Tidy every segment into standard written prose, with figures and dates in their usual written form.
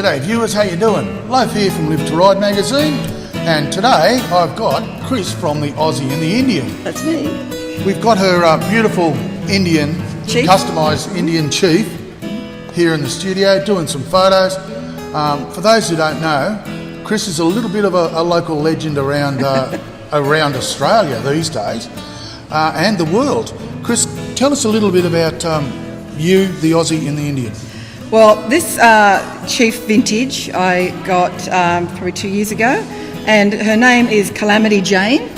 G'day viewers, how you doing? Loaf here from Live to Ride magazine, and today I've got Chris from the Aussie and the Indian. That's me. We've got her beautiful Indian, Chief. customised Indian chief here in the studio doing some photos. For those who don't know, Chris is a little bit of a local legend around around Australia these days and the world. Chris, tell us a little bit about you, the Aussie and the Indian. Well, this Chief vintage I got probably 2 years ago, and her name is Calamity Jane.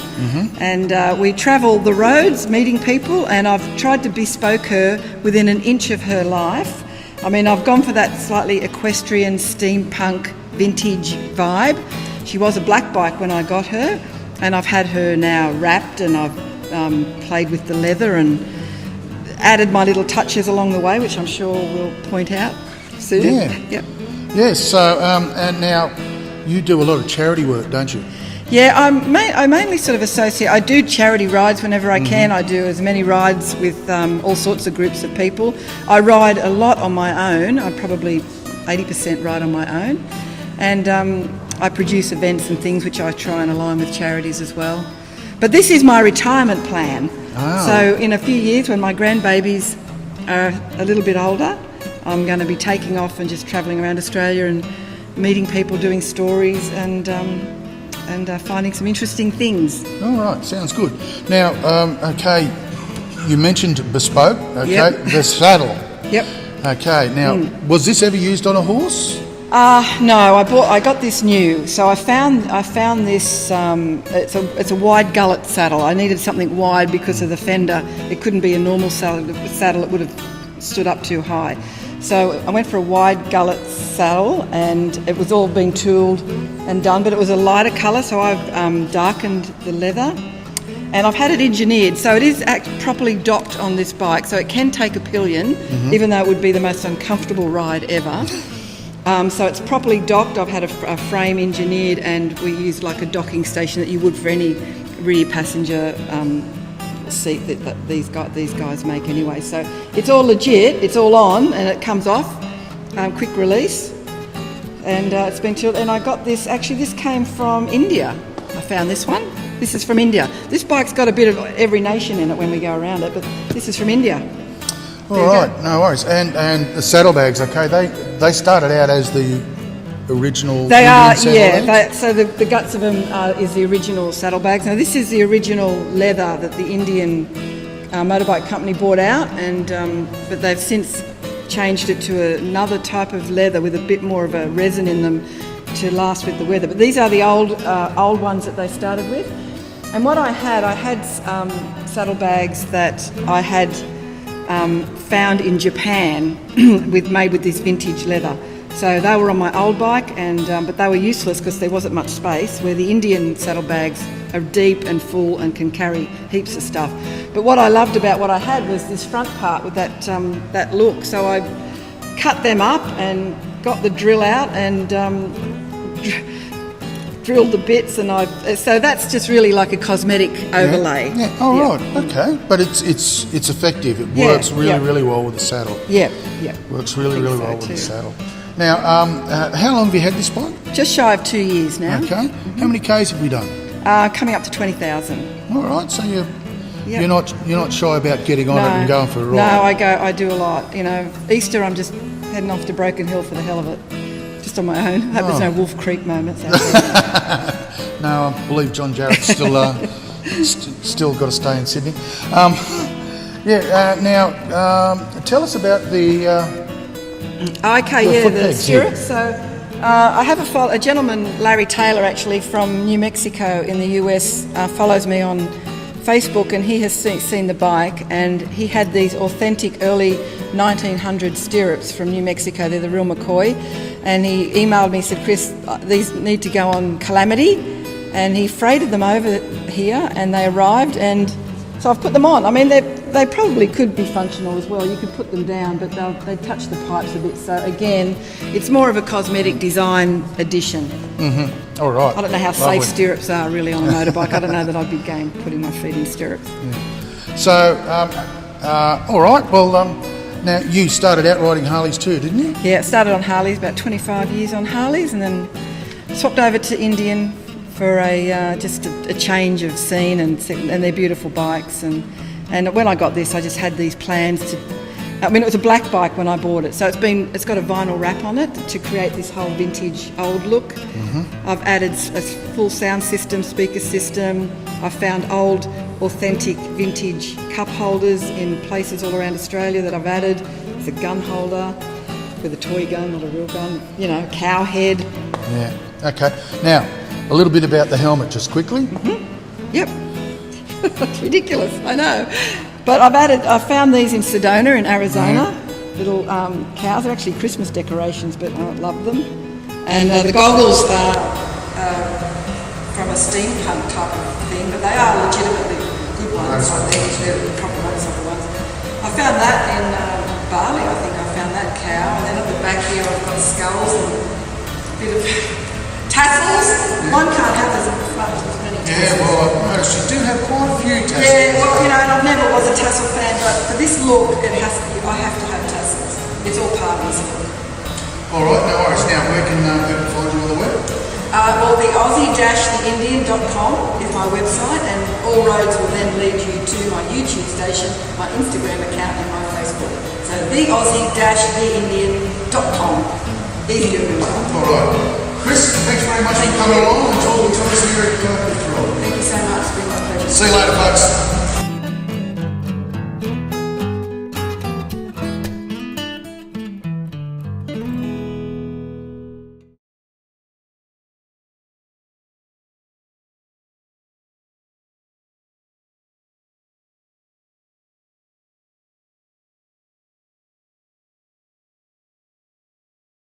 And we travel the roads meeting people, and I've tried to bespoke her within an inch of her life. I mean, I've gone for that slightly equestrian, steampunk, vintage vibe. She was a black bike when I got her, and I've had her now wrapped, and I've played with the leather and added my little touches along the way, which I'm sure we'll point out soon. Yeah. Yep. Yes, so, and now you do a lot of charity work, don't you? Yeah, I mainly sort of associate. I do charity rides whenever I can. I do as many rides with all sorts of groups of people. I ride a lot on my own. I probably 80% ride on my own. And I produce events and things which I try and align with charities as well. But this is my retirement plan. Oh. So in a few years, when my grandbabies are a little bit older, I'm going to be taking off and just travelling around Australia and meeting people, doing stories and finding some interesting things. All right, sounds good. Now, okay, you mentioned Bespoke, okay, Yep. the saddle. Yep. Okay, now, was this ever used on a horse? No, I got this new. So I found this. It's a wide gullet saddle. I needed something wide because of the fender. It couldn't be a normal saddle. It would have stood up too high. So I went for a wide gullet saddle, and it was all being tooled and done. But it was a lighter colour, so I've darkened the leather, and I've had it engineered. So it is properly docked on this bike, so it can take a pillion, even though it would be the most uncomfortable ride ever. So it's properly docked. I've had a frame engineered, and we use like a docking station that you would for any rear passenger seat that these guys make anyway. So it's all legit. It's all on, and it comes off, quick release, and it's been tooled. And I got this. Actually, this came from India. I found this one. This is from India. This bike's got a bit of every nation in it when we go around it, but this is from India. All right, no worries. And the saddlebags, okay, they started out as the original They are, Indian yeah. So the guts of them is the original saddlebags. Now this is the original leather that the Indian motorbike company bought out, and but they've since changed it to another type of leather with a bit more of a resin in them to last with the weather. But these are the old ones that they started with. And what I had saddlebags that I had found in Japan made with this vintage leather. So they were on my old bike, and but they were useless because there wasn't much space, where the Indian saddlebags are deep and full and can carry heaps of stuff. But what I loved about what I had was this front part with that look. So I cut them up and got the drill out and drilled the bits, and so that's just really like a cosmetic overlay. Yeah. Oh, right. Okay. But it's effective. It works really well with the saddle. Yeah. Works really well with the saddle. Now, how long have you had this bike? Just shy of 2 years now. Okay. How many Ks have we done? Coming up to 20,000. All right. So you're not shy about getting on it and going for a ride. No, I do a lot. You know, Easter I'm just heading off to Broken Hill for the hell of it. Just on my own. I hope there's no Wolf Creek moments out there. No, I believe John Jarrett's still got to stay in Sydney. Now, tell us about the the stirrups. So I have a gentleman, Larry Taylor, actually from New Mexico in the US, follows me on Facebook, and he has seen the bike, and he had these authentic early 1900 stirrups from New Mexico. They're the real McCoy. And he emailed me, said, Chris, these need to go on Calamity. And he freighted them over here, and they arrived, and so I've put them on. I mean, they probably could be functional as well. You could put them down, but they touch the pipes a bit. So again, it's more of a cosmetic design addition. All right. I don't know how safe stirrups are really on a motorbike. I don't know that I'd be game putting my feet in stirrups. Yeah. So, all right. Well, Now, you started out riding Harleys too, didn't you? Yeah, it started on Harleys, about 25 years on Harleys, and then swapped over to Indian for just a change of scene, and they're beautiful bikes. And when I got this, I just had these plans to. I mean, it was a black bike when I bought it, so it's got a vinyl wrap on it to create this whole vintage old look. Mm-hmm. I've added a full sound system, speaker system. I found old, authentic, vintage cup holders in places all around Australia that I've added. There's a gun holder with a toy gun, not a real gun. You know, cow head. Yeah. Okay. Now, a little bit about the helmet, just quickly. Mm-hmm. Yep. It's ridiculous, I know. But I found these in Sedona in Arizona. Little cows. They're actually Christmas decorations, but I love them. And the goggles are from a steampunk type of thing, but they are legitimately good ones. They're proper motorcycle ones. I found that in Bali. I think I found that cow. And then at the back here, I've got skulls and a bit of tassels. One can't have as many tassels. Yeah, well, I've noticed you do have quite a few tassels. Yeah, well, you know, and I never was a tassel fan, but for this look, I have to have tassels. It's all part of this look. All right, no worries. Now, where can people find you on the web? Well, the Aussie-theindian.com is my website, and all roads will then lead you to my YouTube station, my Instagram account, and my Facebook. So the Aussie-theindian.com. Easy to remember. All right. Chris, thanks very much for coming along and talking to us here at Calamity Jane. Thank you so much. It's been my pleasure. See you later, folks.